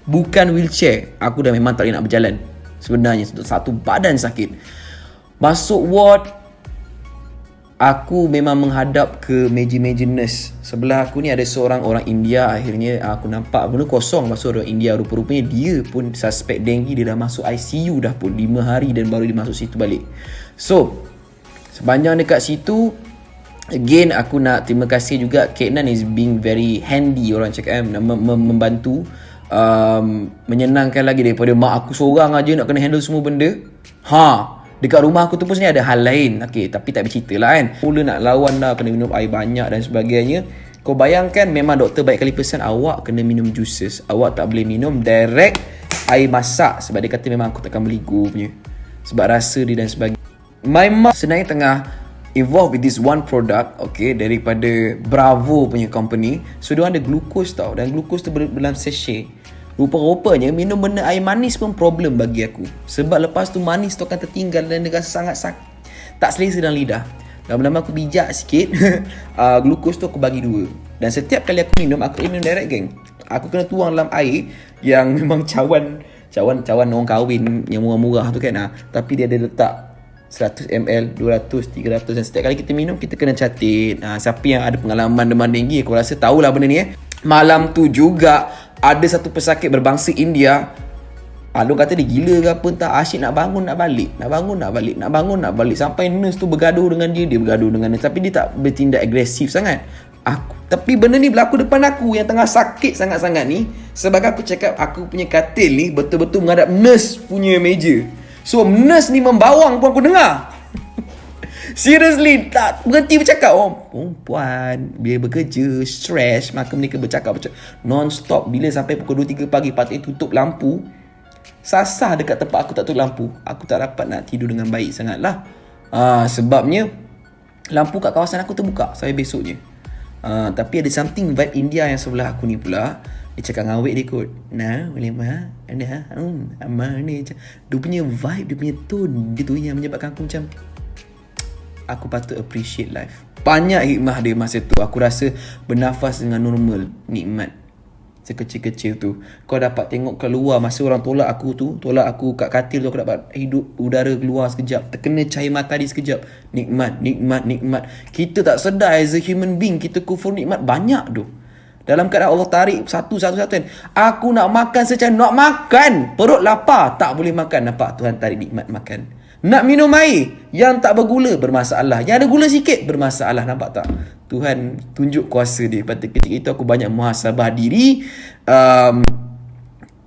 Bukan wheelchair, aku dah memang tak boleh nak berjalan sebenarnya, satu badan sakit. Masuk ward, aku memang menghadap ke meja-meja nurse. Sebelah aku ni ada seorang orang India. Akhirnya aku nampak benda kosong. Masuk orang India, rupa-rupanya dia pun suspek denggi. Dia dah masuk ICU dah pun 5 hari dan baru dia masuk situ balik. So sepanjang dekat situ, again aku nak terima kasih juga Kek Nan is being very handy, orang cakap membantu, menyenangkan lagi daripada mak aku seorang aja nak kena handle semua benda. Dekat rumah aku tu pun sebenarnya ada hal lain. Okay, tapi tak bercerita lah kan. Mula nak lawan dah, kena minum air banyak dan sebagainya. Kau bayangkan, memang doktor baik kali pesan awak kena minum juices. Awak tak boleh minum direct air masak. Sebab dia kata memang aku takkan beli go punya, sebab rasa dia dan sebagainya. My mom sebenarnya tengah involved with this one product, okay, daripada Bravo punya company. So dia ada glucose tau. Dan glucose tu dalam sachet. Rupa-rupanya minum benda air manis pun problem bagi aku. Sebab lepas tu manis tu akan tertinggal dan dia sangat tak selesa dalam lidah. Lama-lama aku bijak sikit. Glukos tu aku bagi 2. Dan setiap kali aku minum minum direct geng. Aku kena tuang dalam air yang memang cawan orang kahwin yang murah-murah tu kan. Tapi dia ada letak 100ml, 200, 300. Dan setiap kali kita minum, kita kena catat. Siapa yang ada pengalaman demam denggi, aku rasa tahulah benda ni. Malam tu juga ada satu pesakit berbangsa India. Dia kata dia gila ke apa entah. Asyik nak bangun nak balik. Sampai nurse tu bergaduh dengan dia bergaduh dengan nurse. Tapi dia tak bertindak agresif sangat. Tapi benda ni berlaku depan aku yang tengah sakit sangat-sangat ni. Sebab aku cakap aku punya katil ni betul-betul menghadap nurse punya meja. So nurse ni membawang pun aku dengar. Seriously, tak berhenti bercakap. Perempuan bila bekerja stress, maka mereka bercakap non-stop. Bila sampai pukul 2-3 pagi patutnya tutup lampu, sasah dekat tempat aku tak tutup lampu, aku tak dapat nak tidur dengan baik sangat lah. Sebabnya lampu kat kawasan aku terbuka sampai besoknya. Tapi ada something vibe India yang sebelah aku ni pula. Dia cakap dengan awet dia kot. Nah, boleh mah. Nah, amal ni. Dia punya vibe, dia punya tone gitu yang menyebabkan aku macam, aku patut appreciate life. Banyak hikmah dia masa tu. Aku rasa bernafas dengan normal, nikmat. Sekecil-kecil tu. Kau dapat tengok keluar masa orang tolak aku kat katil tu, aku dapat hidup udara keluar sekejap. Terkena cahaya matahari sekejap. Nikmat, nikmat, nikmat. Kita tak sedar as a human being, kita kufur nikmat banyak tu. Dalam keadaan Allah tarik satu-satu kan. Aku nak makan secam, nak makan. Perut lapar, tak boleh makan. Nampak Tuhan tarik nikmat makan. Nak minum air yang tak bergula, bermasalah. Yang ada gula sikit, bermasalah. Nampak tak? Tuhan tunjuk kuasa dia. Pada ketika itu aku banyak muhasabah diri.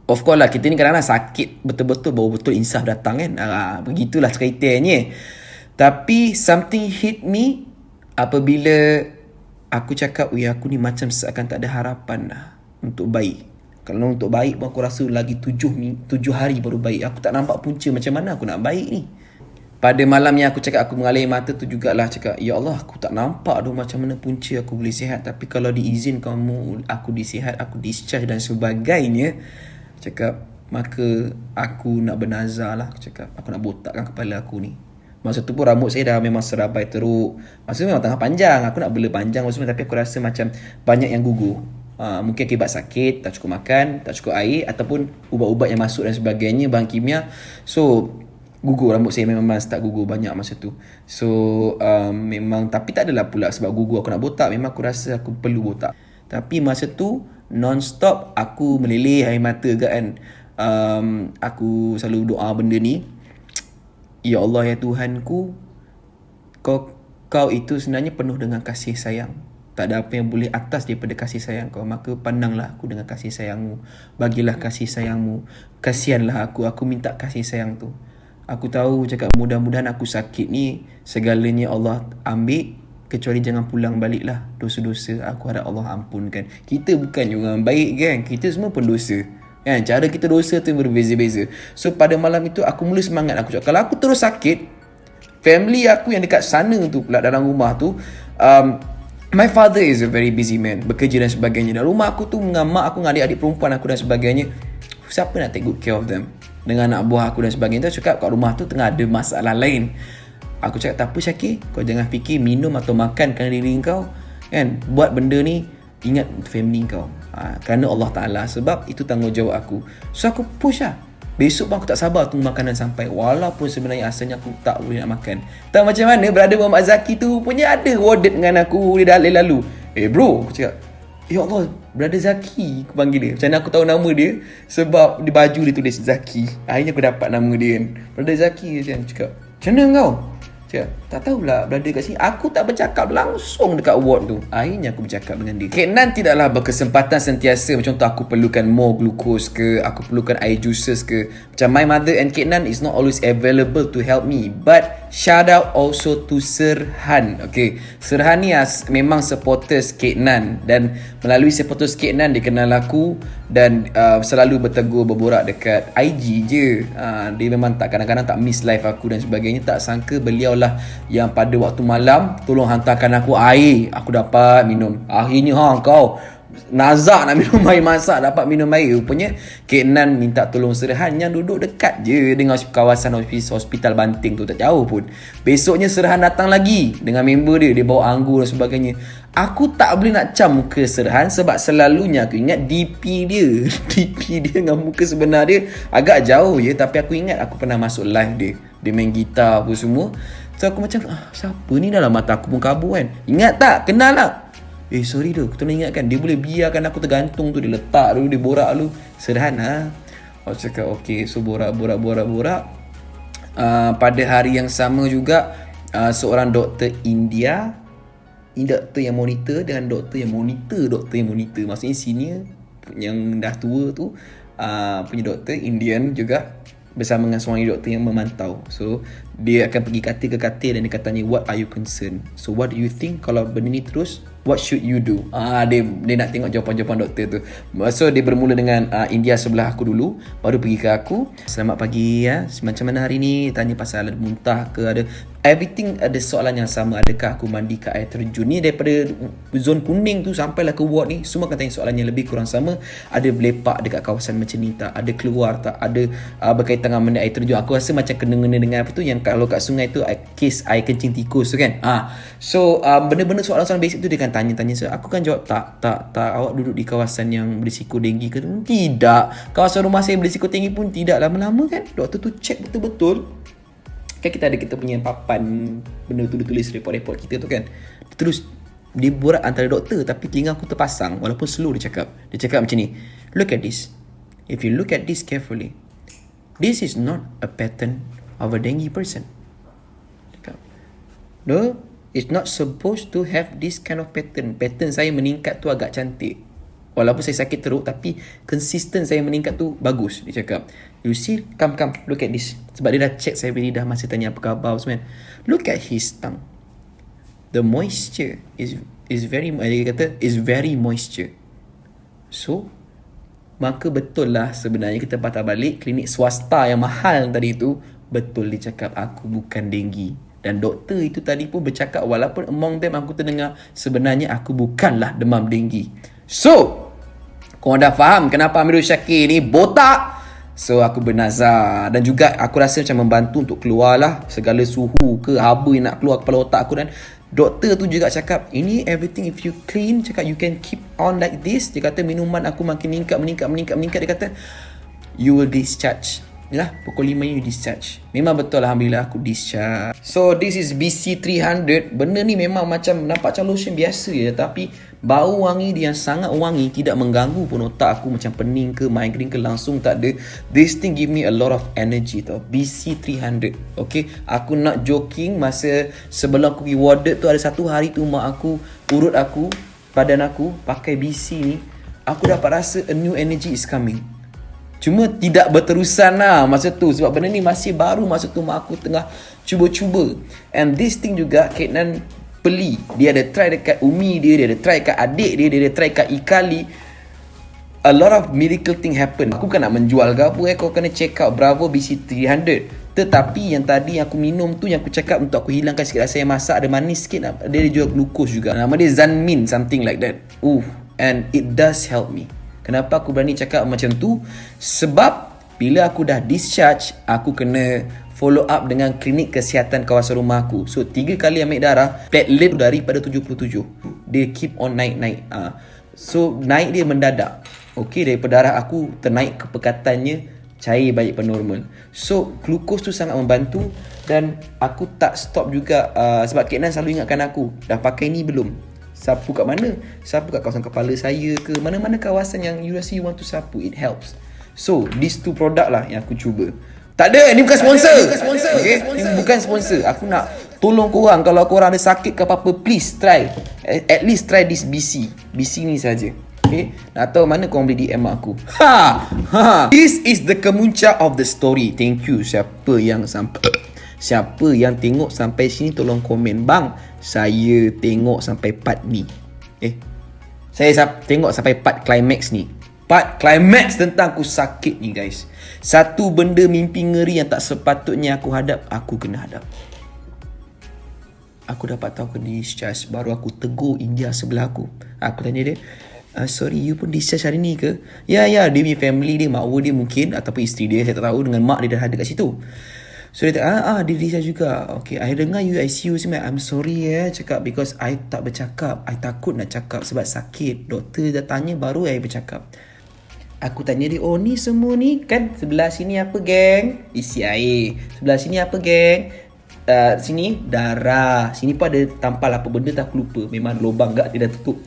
Of course lah, kita ni kadang-kadang sakit betul-betul, baru betul insaf datang kan. Begitulah ceritanya. Tapi something hit me apabila aku cakap, aku ni macam seakan tak ada harapan lah untuk baik. Kalau untuk baik pun aku rasa lagi 7 hari baru baik. Aku tak nampak punca macam mana aku nak baik ni. Pada malam yang aku cakap aku mengalir mata tu jugalah cakap, ya Allah, aku tak nampak tu macam mana punca aku boleh sihat. Tapi kalau diizin kamu, aku disihat, aku discharge dan sebagainya, cakap, maka aku nak bernazar lah. Aku cakap, aku nak botakkan kepala aku ni. Masa tu pun rambut saya dah memang serabai teruk. Masa tu memang tengah panjang. Aku nak bela panjang maksudnya, tapi aku rasa macam banyak yang gugur. Mungkin akibat sakit, tak cukup makan, tak cukup air, ataupun ubat-ubat yang masuk dan sebagainya, bahan kimia. So gugur rambut saya, memang start gugur banyak masa tu. So memang, tapi tak adalah pula sebab gugur aku nak botak. Memang aku rasa aku perlu botak. Tapi masa tu non-stop aku meleleh air mata kan. Aku selalu doa benda ni, ya Allah, ya Tuhanku, kau itu sebenarnya penuh dengan kasih sayang. Tak ada apa yang boleh atas daripada kasih sayang kau. Maka pandanglah aku dengan kasih sayangmu. Bagilah kasih sayangmu. Kasihanlah aku minta kasih sayang tu. Aku tahu cakap mudah-mudahan aku sakit ni segalanya Allah ambil, kecuali jangan pulang balik lah. Dosa-dosa aku harap Allah ampunkan. Kita bukan orang baik kan, kita semua pendosa kan. Cara kita dosa tu berbeza-beza. So pada malam itu aku mula semangat. Aku cakap, kalau aku terus sakit, family aku yang dekat sana tu pula, dalam rumah tu, my father is a very busy man, bekerja dan sebagainya. Dan rumah aku tu dengan mak aku, dengan adik-adik perempuan aku dan sebagainya, siapa nak take good care of them? Dengan anak buah aku dan sebagainya. Tu cakap kat rumah tu tengah ada masalah lain. Aku cakap, tak apa Syakir, kau jangan fikir minum atau makan kerana diri kau kan. Buat benda ni, ingat family kau. Kerana Allah Ta'ala, sebab itu tanggungjawab aku. So aku push lah. Besok pun aku tak sabar tunggu makanan sampai, walaupun sebenarnya asalnya aku tak boleh nak makan. Tak macam mana brother Muhammad Zaki tu punya ada worded dengan aku. Dia dah lalu, bro, aku cakap, ya Allah, brother Zaki, aku panggil dia. Macam mana aku tahu nama dia? Sebab di baju dia tulis Zaki. Akhirnya aku dapat nama dia kan, brother Zaki. Dia cakap, macam mana kau? Cakap, tak tahulah brother kat sini. Aku tak bercakap langsung dekat ward tu. Akhirnya aku bercakap dengan dia. Kek Nan tidaklah berkesempatan sentiasa. Macam tu aku perlukan more glucose ke, aku perlukan air juices ke. Macam my mother and Kek Nan is not always available to help me. But shout out also to Serhan. Okay, Serhan ni memang supporters Kek Nan. Dan melalui supporters Kek Nan, dia kenal aku. Dan selalu bertegur, berborak dekat IG je. Dia memang tak, kadang-kadang tak miss live aku dan sebagainya. Tak sangka beliau lah yang pada waktu malam tolong hantarkan aku air. Aku dapat minum. Akhirnya kau nazak nak minum air masak, dapat minum air. Rupanya Kek Nan minta tolong Serhan yang duduk dekat je dengan kawasan hospital Banting tu, tak jauh pun. Besoknya Serhan datang lagi dengan member dia. Dia bawa anggur dan sebagainya. Aku tak boleh nak cam muka Serhan sebab selalunya aku ingat DP dia DP dia dengan muka sebenar dia agak jauh je. Tapi aku ingat aku pernah masuk live dia. Dia main gitar apa semua. So aku macam, siapa ni? Dalam mata aku pun kabur kan. Ingat tak? Kenal tak? Sorry tu, aku tak ingatkan. Dia boleh biarkan aku tergantung tu. Dia letak dulu, dia borak dulu. Serhan Aku cakap okay. So borak. Pada hari yang sama juga, seorang doktor India, ini doktor yang monitor dengan doktor yang monitor. Maksudnya senior yang dah tua tu, punya doktor Indian juga, bersama dengan seorang doktor yang memantau. So dia akan pergi katil ke katil dan dia akan tanya, what are you concerned? So what do you think kalau benda ni terus, what should you do? Dia nak tengok jawapan-jawapan doktor tu. So dia bermula dengan India sebelah aku dulu, baru pergi ke aku. Selamat pagi ya, macam mana hari ni? Tanya pasal ada muntah ke, ada Everything ada soalan yang sama. Adakah aku mandi kat air terjun ni? Daripada zon kuning tu sampailah ke ward ni, semua akan tanya soalan yang lebih kurang sama. Ada berlepak dekat kawasan macam ni tak? Ada keluar tak? Ada berkaitan dengan benda air terjun. Aku rasa macam kena-kena dengan apa tu, yang kalau kat sungai tu kes air kencing tikus tu kan. So benda-benda soalan-soalan basic tu dia akan tanya-tanya. So aku kan jawab tak. Awak duduk di kawasan yang berisiko denggi ke? Tidak. Kawasan rumah saya berisiko tinggi pun tidak. Lama-lama kan doktor tu check betul-betul. Kan kita punya papan benda tu, dia tulis report-report kita tu kan. Terus dia borak antara doktor, tapi telinga aku terpasang walaupun slow dia cakap. Dia cakap macam ni, look at this. If you look at this carefully, this is not a pattern of a dengue person. Cakap, no, it's not supposed to have this kind of pattern. Pattern saya meningkat tu agak cantik. Walaupun saya sakit teruk, tapi consistent saya meningkat tu bagus. Dia cakap, you see, come, look at this. Sebab dia dah check saya beri dah masa tanya apa khabar semua. Look at his tongue. The moisture is very, dia kata, is very moisture. So, maka betul lah sebenarnya kita patah balik klinik swasta yang mahal tadi tu. Betul dia cakap, aku bukan denggi. Dan doktor itu tadi pun bercakap, walaupun among them aku terdengar, sebenarnya aku bukanlah demam denggi. So, korang dah faham kenapa Amirul Syakir ni botak. So, aku bernazar. Dan juga aku rasa macam membantu untuk keluar lah segala suhu ke haba yang nak keluar kepala otak aku. Dan doktor tu juga cakap, ini everything if you clean, cakap you can keep on like this. Dia kata minuman aku makin meningkat. Dia kata, you will discharge. Yalah, pukul 5 you discharge. Memang betul, Alhamdulillah aku discharge. So this is BC300. Benda ni memang macam nampak macam lotion biasa je, tapi bau wangi dia yang sangat wangi, tidak mengganggu pun otak aku macam pening ke migraine ke, langsung tak ada. This thing give me a lot of energy tau. BC300. Okay, aku nak joking, masa sebelum aku pergi warded tu, ada satu hari tu mak aku urut aku, badan aku pakai BC ni, aku dapat rasa a new energy is coming. Cuma tidak berterusan lah masa tu, sebab benda ni masih baru. Masa tu mak aku tengah cuba-cuba. And this thing juga Kak Nan beli. Dia ada try dekat Umi dia ada try kat adik dia ada try kat Ikali. A lot of miracle thing happen. Aku kan nak menjual ke apa kau kena check out Bravo BC300. Tetapi yang tadi aku minum tu, yang aku cakap untuk aku hilangkan sikit rasa yang masak, ada manis sikit, dia jual glukos juga. Nama dia Zanmin, something like that. And it does help me. Kenapa aku berani cakap macam tu? Sebab bila aku dah discharge, aku kena follow up dengan klinik kesihatan kawasan rumah aku. So 3 kali ambil darah, platelet daripada 77, dia keep on naik. So naik dia mendadak. Okay, daripada darah aku ternaik kepekatannya cair balik ke normal. So glukos tu sangat membantu. Dan aku tak stop juga, sebab Kak Nan selalu ingatkan aku, dah pakai ni belum? Sapu kat mana? Sapu kat kawasan kepala saya ke, mana-mana kawasan yang you rasa you want to sapu, it helps. So these 2 product lah yang aku cuba. Tak ada, ni bukan sponsor. Okay? Ni bukan sponsor. Aku nak tolong korang, kalau korang ada sakit ke apa-apa, please try. At least try this BC ni saja. Okay? Nak tahu mana korang boleh DM aku. This is the kemunca of the story. Thank you siapa yang tengok sampai sini, tolong komen. Bang, saya tengok sampai part ni. Saya tengok sampai part climax ni. Part climax tentang aku sakit ni guys. Satu benda mimpi ngeri yang tak sepatutnya aku hadap, aku kena hadap. Aku dapat tahu kena discharge, baru aku tegur India sebelah aku. Aku tanya dia, sorry, you pun discharge hari ni ke? Ya, dia punya family dia, makwa dia mungkin, ataupun isteri dia, saya tak tahu, dengan mak dia dah ada kat situ. So dia kata, dia discharge juga. Okay, I dengar you ICU sebenarnya. I'm sorry cakap, because I tak bercakap. I takut nak cakap sebab sakit. Doktor dah tanya baru I bercakap. Aku tanya dia, ni semua ni kan, sebelah sini apa geng? Isi air. Sebelah sini apa geng? Sini darah. Sini pun ada tampal apa benda tak, aku lupa. Memang lubang gak dia dah tutup.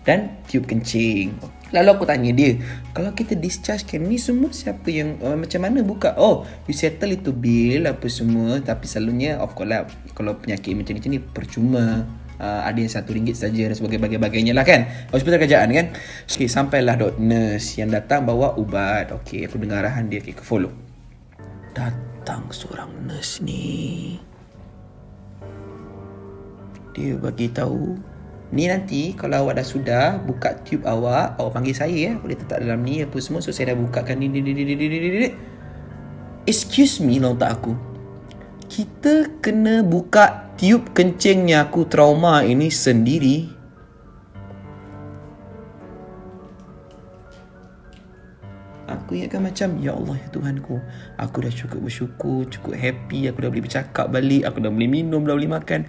Dan tiup kencing. Lalu aku tanya dia, kalau kita discharge kan, ni semua siapa yang macam mana buka? You settle itu bill apa semua. Tapi selalunya of course lah, kalau penyakit macam ni percuma. Ada yang RM1 saja dan sebagainya lah kan. Hospital kerajaan kan. Okay, sampailah nurse yang datang bawa ubat. Okay, aku dengar arahan dia. Okay, aku follow. Datang seorang nurse ni, dia bagi tahu, ni nanti kalau awak dah sudah buka tube awak panggil saya boleh letak dalam ni apa semua. So saya dah bukakan ni. Excuse me, long tak aku. kita kena buka tiub kencingnya aku trauma ini sendiri. Aku ingatkan macam, ya Allah ya Tuhanku, aku dah cukup bersyukur, cukup happy, aku dah boleh bercakap balik, aku dah boleh minum, dah boleh makan.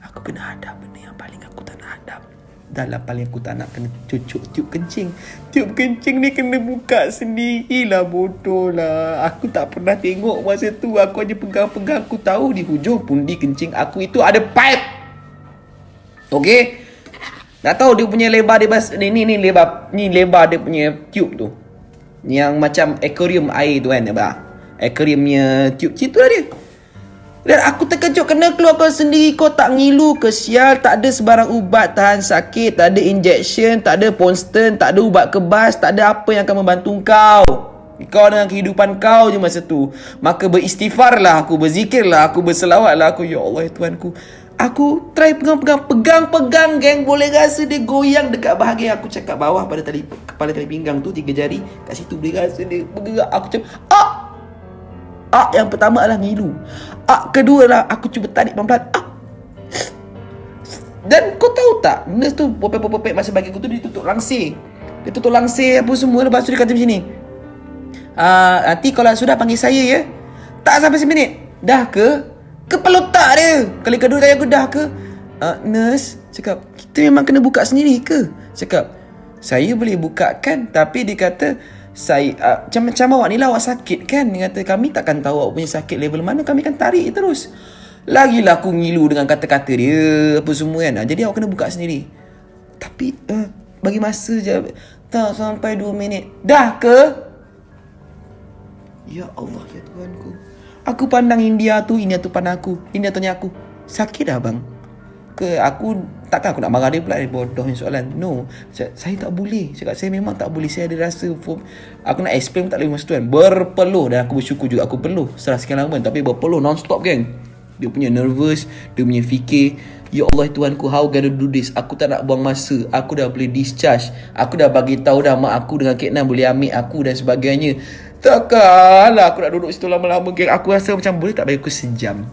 Aku kena hadap benda yang paling aku tak nak hadap. Dalam paling aku tak nak kena cucuk tiub kencing. Tiub kencing ni kena buka sendirilah, bodoh lah. Aku tak pernah tengok masa tu. Aku aja pegang-pegang, aku tahu di hujung pundi kencing aku itu ada pipe. Okey? Tak tahu dia punya lebar dia ni lebar dia punya tiub tu. Yang macam aquarium air tu kan, apa? Aquariumnya tiub situ lah dia. Dan aku terkejut, kena keluarkan sendiri. Kau tak ngilu ke sial? Tak ada sebarang ubat tahan sakit, tak ada injection, tak ada Ponston, tak ada ubat kebas, tak ada apa yang akan membantu kau. Kau dengan kehidupan kau je masa tu. Maka beristighfarlah aku, berzikirlah aku, berselawatlah aku. Ya Allah ya Tuhanku. Aku try pegang-pegang geng. Boleh rasa dia goyang dekat bahagian aku cakap bawah pada kepala tali pinggang tu, 3 jari. Kat situ boleh rasa dia bergerak. Aku macam yang pertama adalah ngilu. Kedua lah aku cuba tarik pelan-pelan. Dan kau tahu tak, nurse tu popek masa bagi aku tu, dia tutup langsir. Dia tutup langsir apa semua. Lepas tu dia kata macam ni, nanti kalau sudah panggil saya ya. Tak sampai 1 minit. Dah ke? Kepala otak dia. Kali kedua tanya aku, dah ke? Nurse cakap, kita memang kena buka sendiri ke? Cakap, saya boleh bukakan, tapi dia kata, saya macam awak ni lah, awak sakit kan? Dia kata, kami takkan tahu awak punya sakit level mana, kami akan tarik terus. Lagilah aku ngilu dengan kata-kata dia apa semua kan. Jadi awak kena buka sendiri. Tapi bagi masa je, tak sampai 2 minit. Dah ke? Ya Allah ya Tuhanku. Aku pandang India tu pandang aku. India tanya aku, sakit dah bang? Ke aku, takkan aku nak marah dia pula, dia bodoh ni soalan. No, saya tak boleh. Cakap, saya memang tak boleh. Saya ada rasa aku nak explain tak boleh masa tu kan. Berpeluh. Dan aku bersyukur juga aku peluh setelah sekian lama. Tapi berpeluh non-stop geng. Dia punya nervous, dia punya fikir, ya Allah Tuhanku, how gonna do this? Aku tak nak buang masa. Aku dah boleh discharge. Aku dah bagi tahu dah mak aku dengan Kek Nan boleh ambil aku dan sebagainya. Takkanlah aku nak duduk situ lama-lama geng. Aku rasa macam boleh tak bagi aku sejam.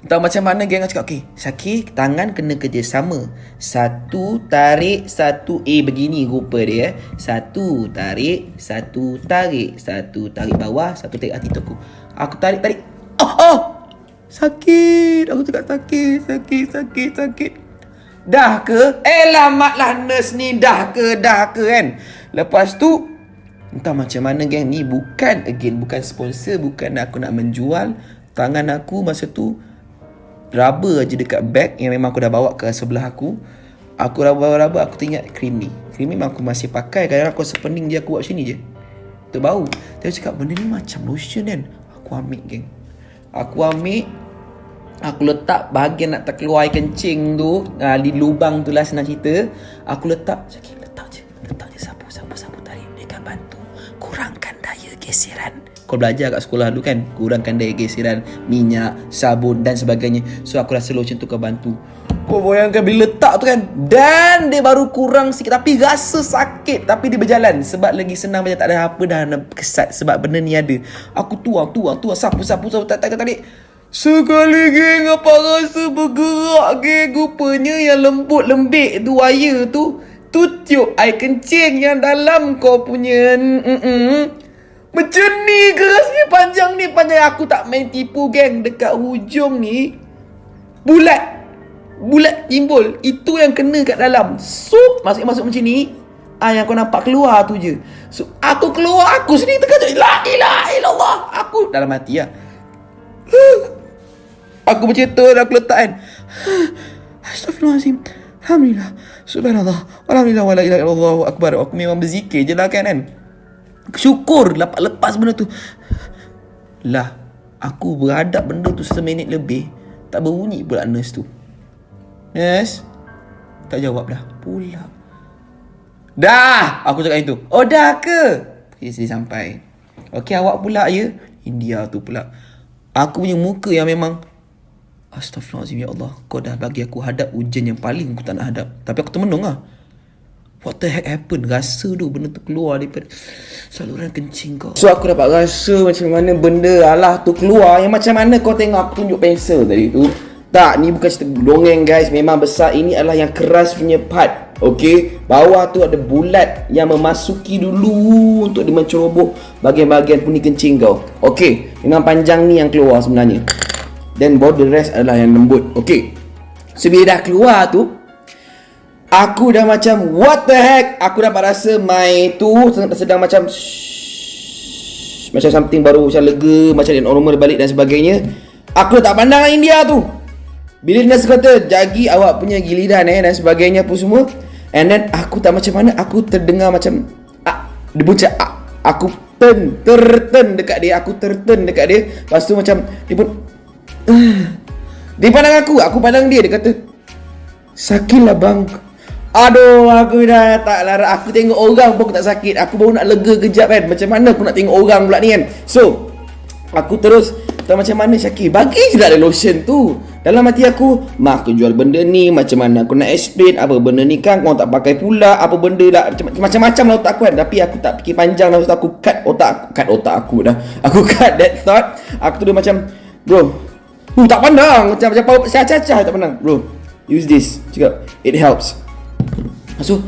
Entah macam mana geng. Aku cakap, okay, Syakir, tangan kena kerjasama. 1 tarik, 1 begini rupa dia. 1 tarik, 1 tarik, 1 tarik bawah, 1 tarik hati tu aku. Aku tarik. Sakit. Aku cakap sakit. Dah ke? Lamatlah nurse ni. Dah ke kan? Lepas tu, entah macam mana geng. Ni bukan sponsor. Bukan aku nak menjual. Tangan aku masa tu raba je dekat bag yang memang aku dah bawa ke sebelah aku. Aku raba. Aku teringat krim ni memang aku masih pakai. Kadang-kadang aku sepening je, aku buat macam ni je, terbau. Dia cakap, benda ni macam lotion kan. Aku ambil geng. Aku letak bahagian nak terkeluar air kencing tu, di lubang tu lah senang cerita. Aku letak, Syakir, letak je sapu tarik. Dia akan bantu kurangkan daya geseran. Kau belajar kat sekolah dulu kan, kurangkan daya geseran, minyak, sabun dan sebagainya. So aku rasa lotion tu akan bantu. Kau bayangkan bila letak tu kan, dan dia baru kurang sikit, tapi rasa sakit, tapi dia berjalan. Sebab lagi senang macam tak ada apa dah kesat. Sebab benda ni ada. Aku tuang, sapu, tarik. Sekali geng, apa rasa bergerak geng. Rupanya yang lembut-lembik tu wire tu tiup air kencing yang dalam kau punya macam ni kerasnya, panjang. Aku tak main tipu geng. Dekat hujung ni bulat timbul. Itu yang kena kat dalam. Sup masuk macam ni. Yang kau nampak keluar tu je. So aku keluar, aku sendiri terkejut. La ilaha illallah. Aku dalam hati lah. Aku bercerita dan aku letak kan. Astaghfirullahaladzim. Alhamdulillah. Subhanallah. Alhamdulillah. Wa la ilaha illallah. Akbar. Aku memang berzikir je lah kan. Syukur lepas benda tu. Lah, aku berhadap benda tu 1 minit lebih. Tak berbunyi pula nurse tu. Nurse tak jawab dah pula. Dah, aku cakap itu. Oh dah ke? Sini sampai. Okey, awak pula ya. India tu pula. Aku punya muka yang memang, Astaghfirullahaladzim, ya Allah, kau dah bagi aku hadap ujian yang paling aku tak nak hadap. Tapi aku termenung lah. what the heck happened? Rasa tu benda tu keluar daripada saluran kencing kau. So aku dapat rasa macam mana benda alah tu keluar. Yang macam mana kau tengok aku tunjuk pensel tadi tu. Tak, ni bukan cerita dongeng guys. Memang besar. Ini adalah yang keras punya part. Okay, bawah tu ada bulat yang memasuki dulu untuk dia menceroboh bahagian-bahagian puni kencing kau. Okay, memang panjang ni yang keluar sebenarnya. Dan the rest adalah yang lembut. Okay, so bila dah keluar tu, aku dah macam what the heck. Aku dapat rasa my tu sedang macam macam something baru macam lega, macam normal balik dan sebagainya. Aku tak pandang India tu. Bila nurse kata jagi awak punya giliran dan sebagainya apa semua. And then aku tak macam mana, aku terdengar macam dia buncit aku terturn dekat dia. Aku terturn dekat dia. Lepas tu macam dia pun dia pandang aku pandang dia. Dia kata sakit lah bang. Aduh, aku dah tak lara. Aku tengok orang pun aku tak sakit. Aku baru nak lega kejap kan. Macam mana aku nak tengok orang pula ni kan. So aku terus tak macam mana Syakir, bagi je lah ada lotion tu. Dalam hati aku, mak aku jual benda ni, macam mana aku nak explain apa benda ni kan, kau tak pakai pula, apa benda lah, macam-macam lah otak aku kan. Tapi aku tak fikir panjang lah, aku cut otak aku dah. Aku cut that thought. Aku tu dia macam, bro, tak pandang, macam saya cacah tak pandang. Bro, use this, cakap, it helps. Maksud,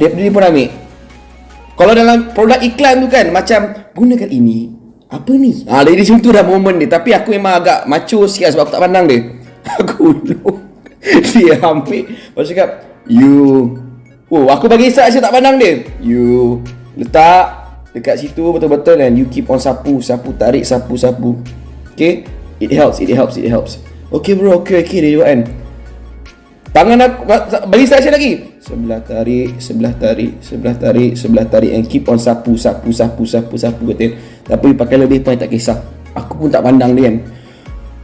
dia pun ambil. Kalau dalam produk iklan tu kan, macam gunakan ini. Apa ni? Dari situ dah moment dia. Tapi aku memang agak macho sikit sebab aku tak pandang dia. Aku dia ambil. Lepas cakap, aku bagi start saya tak pandang dia. You letak dekat situ betul-betul and you keep on sapu, tarik, sapu. Okay? It helps. Okay bro, okay dia juga kan. Tangan aku bagi start saya lagi. Sebelah tarik and keep on sapu kata. Tapi pakai lebih pun tak kisah. Aku pun tak pandang dia kan.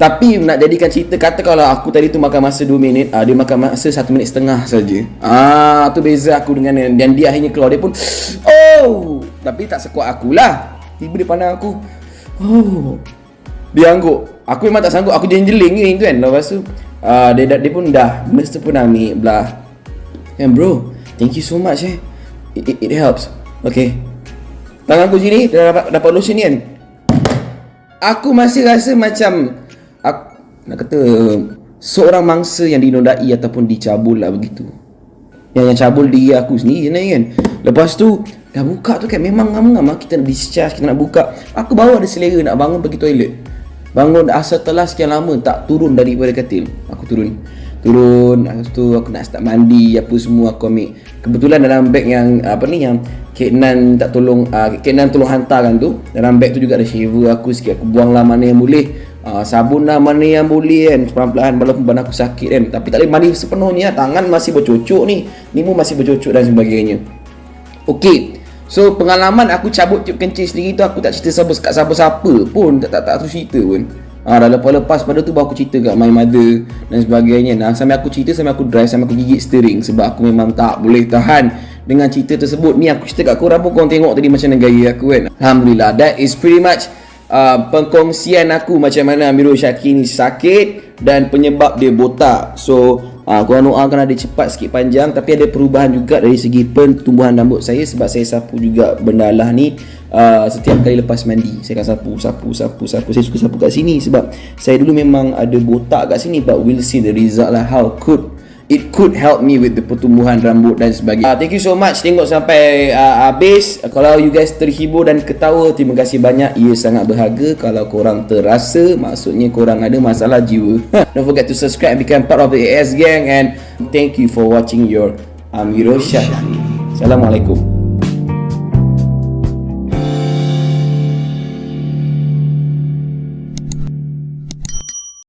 Tapi nak jadikan cerita, kata kalau aku tadi tu makan masa 2 minit, dia makan masa 1 minit setengah saja. Tu beza aku dengan dia. Dan dia akhirnya keluar, dia pun tapi tak sekuat akulah. Tiba dia pandang aku. Dia angguk. Aku memang tak sanggup. Aku jeling ni tu kan. Lepas tu dia pun dah, nurse tu pun ambil belah. And bro, thank you so much it helps. Okay, tangan aku sini dah dapat lotion ni kan. Aku masih rasa macam aku nak kata seorang mangsa yang dinodai ataupun dicabul lah begitu. Yang cabul diri aku sendiri kan. Lepas tu dah buka tu kan, memang ngam-ngam kita nak discharge, kita nak buka. Aku baru ada selera nak bangun pergi toilet. Bangun setelah sekian lama tak turun daripada katil. Aku turun. Lepas tu aku nak start mandi apa semua aku ambil. Kebetulan dalam beg yang yang Kek Nan tak tolong Kek Nan tolong hantarkan tu, dalam beg tu juga ada shaver aku sikit. Aku buang lah mana yang boleh, sabun lah mana yang boleh kan, perlahan-lahan walaupun badan aku sakit kan. Tapi tak boleh mandi sepenuhnya, tangan masih bercocok ni pun masih bercocok dan sebagainya. Okey. So pengalaman aku cabut tiup kencing sendiri tu aku tak cerita kat siapa-siapa pun, tak tu cerita pun. Dah lepas pada tu baru aku cerita kat my mother dan sebagainya. Sampai aku cerita, sampai aku drive, sampai aku gigit steering sebab aku memang tak boleh tahan dengan cerita tersebut. Ni aku cerita kat korang pun korang tengok tadi macam mana gaya aku kan. Alhamdulillah, that is pretty much pengkongsian aku macam mana Amirul Syakir ni sakit dan penyebab dia botak. So korang doakan ada cepat sikit panjang. Tapi ada perubahan juga dari segi pertumbuhan rambut saya sebab saya sapu juga benda lah ni. Setiap kali lepas mandi saya akan sapu. Saya suka sapu kat sini sebab saya dulu memang ada botak kat sini. But we'll see the result lah, how it could help me with the pertumbuhan rambut dan sebagainya. Thank you so much tengok sampai habis. Kalau you guys terhibur dan ketawa, terima kasih banyak. Ia sangat berharga. Kalau korang terasa, maksudnya korang ada masalah jiwa. Don't forget to subscribe and become part of the AS gang. And thank you for watching your Amirul Syakir. Assalamualaikum.